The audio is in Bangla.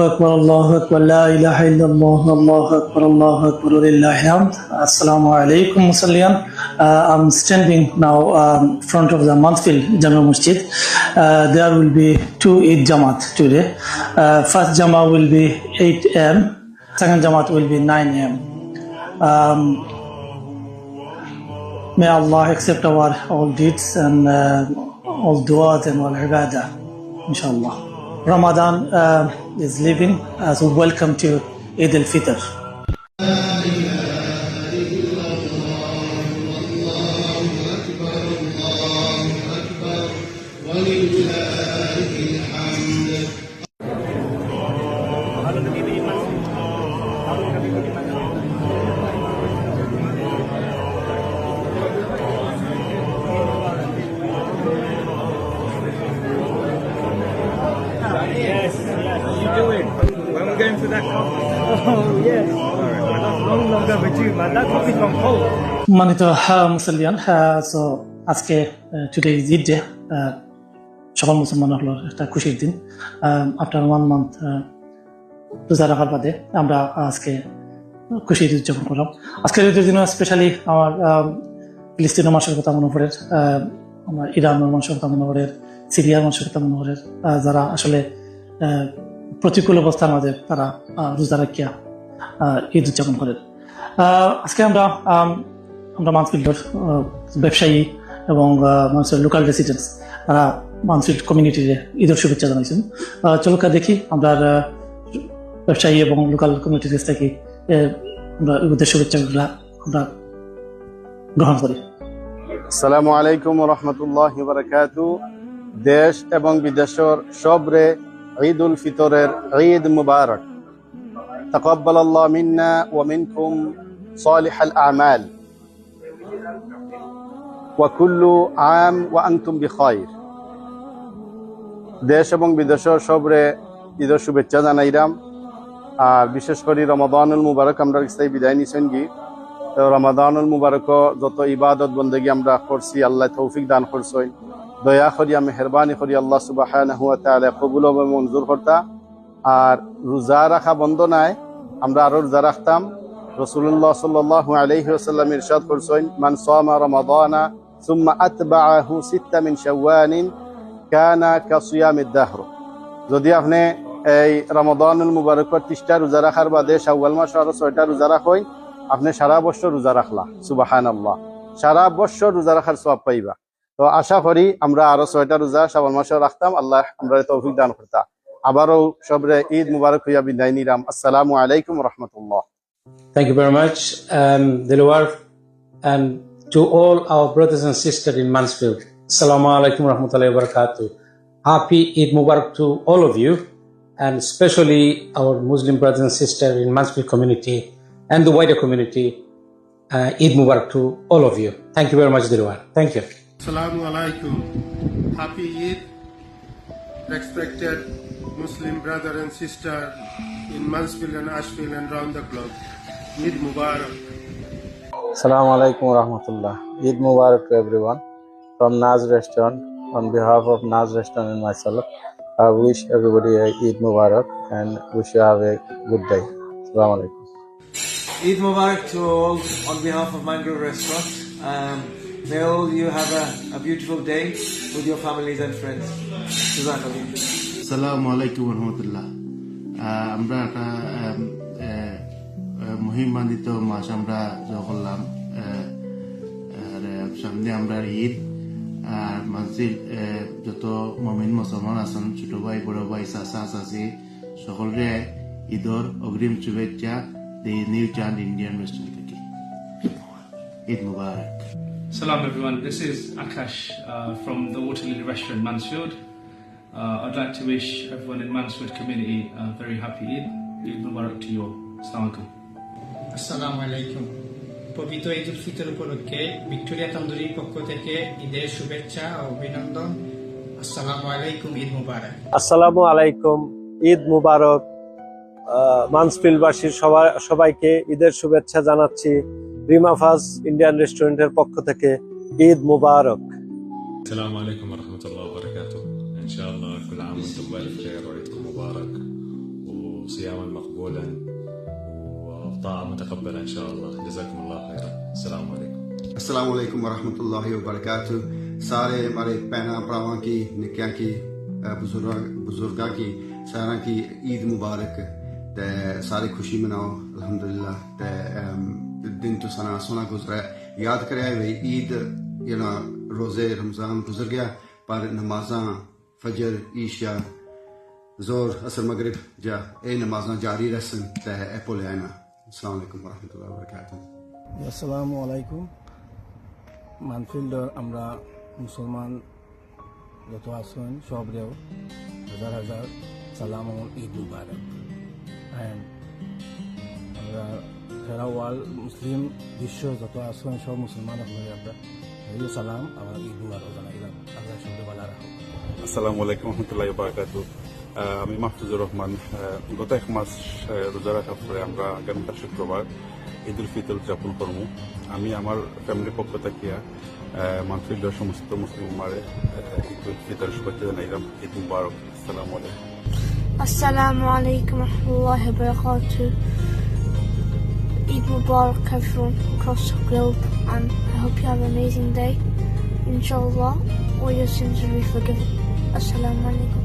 أكبر الله أكبر لا إله إلا الله أكبر ولله الحمد. Assalamu alaikum Musliyan. I'm standing now front of the Mansfield Jama Masjid. There will be two Eid Jamaat today. First Jama will be 8 a.m. Second Jamaat will be 9 a.m. May Allah accept our all deeds and all du'at and all ibadah, inshallah. Ramadan is leaving, so welcome to Eid al-Fitr. When we're going to that coffee. Oh, yes. That's long overdue, man. That coffee's gone cold. মানিত মুসলিয়ান, সো আজকে টুডে ইজ ঈদ ডে, সকল মুসলমান হলোর একটা খুশির দিন। আফটার 1 মান্থ রোজা রাখার বাদে আমরা আজকে খুশি ঈদ উদযাপন করলাম। আজকের ঈদের দিনে স্পেশালি আমার ফিলিস্তিনের মানুষের কথা মনে পড়ে, আমার ইরানের মানুষের কথা মনে পড়ে, সিরিয়ার মানুষের কথা মনে পড়ে, যারা আসলে প্রতিকূল অবস্থার মাঝে তারা রোজা রাখিয়া ঈদ উদযাপন করেন। আজকে আমরা মানফিল্ডের ব্যবসায়ী এবং মানুষের লোকাল রেসিডেন্টস তারা মানফিল্ড কমিউনিটির ঈদের শুভেচ্ছা জানাইছেন। চলুকা দেখি আমরা ব্যবসায়ী এবং লোকাল কমিউনিটির কাছ থেকে আমরা ঈদের শুভেচ্ছাগুলো আমরা গ্রহণ করি। আসসালামু আলাইকুম ওয়া রাহমাতুল্লাহি ওয়া বারাকাতুহু। দেশ এবং বিদেশের সবরে ঈদ উল ফিতরের ঈদ মুবারক। তাকাব্বালাল্লাহু মিন্না ওয়া মিনকুম সালিহাল আমাল ওয়া কুল্লু আম ওয়া আনতুম বিখাইর। দেশ এবং বিদেশের সবরে ঈদের শুভেচ্ছা জানাইলাম। আর বিশেষ করে রমাদানুল মুবারক আমরা ইসলাই বিদায় নিছেন কি রমাদানুল মুবারক যত ইবাদত বন্দেগী আমরা করছি আল্লাহ তৌফিক দান করছেন। দয়া করিয়া মেহরবানি করি আল্লাহ সুবহানাহু ওয়া তাআলা কবুল ও মঞ্জুর করতা। আর রোজা রাখা বন্ধ নাই, আমরা আরো রোজা রাখতাম। রাসূলুল্লাহ সাল্লাল্লাহু আলাইহি ওয়াসাল্লাম ইরশাদ করছেন, মান সামা রমাদানা সুম্মা আতবাআহু সিত্তা মিন শাওয়ালিন কানা কাসিয়ামিদ দাহর। যদি আপনি এই রমাদানুল মুবারকের 30টা রোজা রাখার বাদে শাওয়াল মাসে আরো 6টা রোজা রাখেন, আপনি সারা বছর রোজা রাখলা। সুবহানাল্লাহ, সারা বছর রোজা রাখার সওয়াব পাইবা। তো আশা করি আমরা আরো 6টা রোজা শাওয়াল মাসে রাখতাম, আল্লাহ আমরা তৌফিক দান করতা। আবারও সবরে ঈদ মুবারক হইয়া বিদায় নিলাম। আসসালামু আলাইকুম ওয়া রাহমাতুল্লাহ। Thank you very much, Dilwar, and to all our brothers and sisters in Mansfield. Assalamu alaikum wa rahmatullahi wa barakatuh. Happy Eid Mubarak to all of you, and especially our Muslim brothers and sisters in Mansfield community and the wider community. Eid Mubarak to all of you. Thank you very much, Dilwar. Thank you. Assalamu alaikum. Happy Eid, respected Muslim brother and sister in Mansfield and Ashfield and round the globe. Eid Mubarak. Assalamu alaikum wa rahmatullah. Eid Mubarak to everyone. From Naz Restaurant, on behalf of Naz Restaurant and myself, I wish everybody a Eid Mubarak and wish you have a good day. Assalamu alaikum. Eid Mubarak to all on behalf of Mangrove Restaurant. May all you have a beautiful day with your families and friends. Jazakallah. Assalamu alaikum wa rahmatullah. আমরা একটা মহিমান্বিত মাস আমরা করলাম। সামনে আমরা ঈদ, আর মানসিল যত মুমিন মুসলমান আছেন, ছোট ভাই বড় ভাই চাচা চাচি সকলরে ঈদর অগ্রিম শুভেচ্ছা দি নিউ চাঁদ ইন্ডিয়ান রেস্টুরেন্ট থেকে। ঈদ মুবারক। Salam everyone, this is Akash from the Water Lily Restaurant Mansfield. I'd like to wish everyone in Mansfield community a very happy Eid. Eid Mubarak to you all. Assalamualaikum. আসসালামু আলাইকুম। পবিত্র ঈদ উল ফিতর উপলক্ষে ভিক্টোরিয়া তন্দুরির পক্ষ থেকে ঈদের শুভেচ্ছা ও অভিনন্দন। আসসালামু আলাইকুম, ঈদ মুবারক। আসসালামু আলাইকুম, ঈদ মুবারক। মানসফিল্ডবাসীর সবাইকে ঈদের শুভেচ্ছা জানাচ্ছি। রিমাফাজ ইন্ডিয়ান রেস্টুরেন্টের পক্ষ থেকে ঈদ মুবারক। আসসালামু আলাইকুম ওয়া রাহমাতুল্লাহি ওয়া বারাকাতুহু। ইনশাআল্লাহ কুল আম ওয়া আনতুম বিখাইর ওয়া ঈদুল মুবারক। صياما مقبولا وطاعة متقبلة إن شاء الله. جزاكم الله خيرا. السلام عليكم. अस्सलाम वालेकुम वरहमतुल्लाहि वबरकातुह। सारे हमारे भैन भरावां की निक्कियां की बुजुर्गां की सारा की ईद मुबारक ते सारे खुशी मनाओ अल्हम्दुलिल्लाह ते दिन तो सना सोना गुजरा याद करे भाई ईद रोजे रमजान गुजर गया पर नमाजा फजर ईशा जोर असर मगरिब जा ए नमाजा जारी रहसन ते ए भुलिया ना। अस्सलाम वालेकुम वरहमतुल्लाहि वबरकातुह। আসসালামু আলাইকুম। মানফিল্ডর আমরা মুসলমান যত আছেন সবরেও হাজার হাজার সালাম এবং ঈদ মুবারক। অ্যান্ড আমরা সারা ওয়ার্ল্ড মুসলিম বিশ্ব যত আছেন সব মুসলমান আপনাকে আমরা সালাম আমার ঈদ মুবারক জানাইলাম। আল্লাহ সঙ্গে ভালো রাখুন। আসসালামু আলাইকুম রহমতুল্লাহি ওয়া বারাকাতুহু। আমি মাহফুজুর রহমান। গত এক মাস রোজা রাখার পরে আমরা আগামীকাল শুক্রবার ঈদ উল ফিতর উদযাপন করবো। আমি আমার ফ্যামিলির পক্ষ থেকে মানফিল্ডের সমস্ত মুসলিম মারে ঈদ উল ফিতর শুভেচ্ছা জানাইলাম। ঈদ মুবারক। আসসালামু আলাইকুম। Assalamu alaikum wa rahmatullahi wa barakatuh. Eid Mubarak everyone across the globe, and I hope you have an amazing day. Inshallah, all your sins will be forgiven. Assalamu alaikum.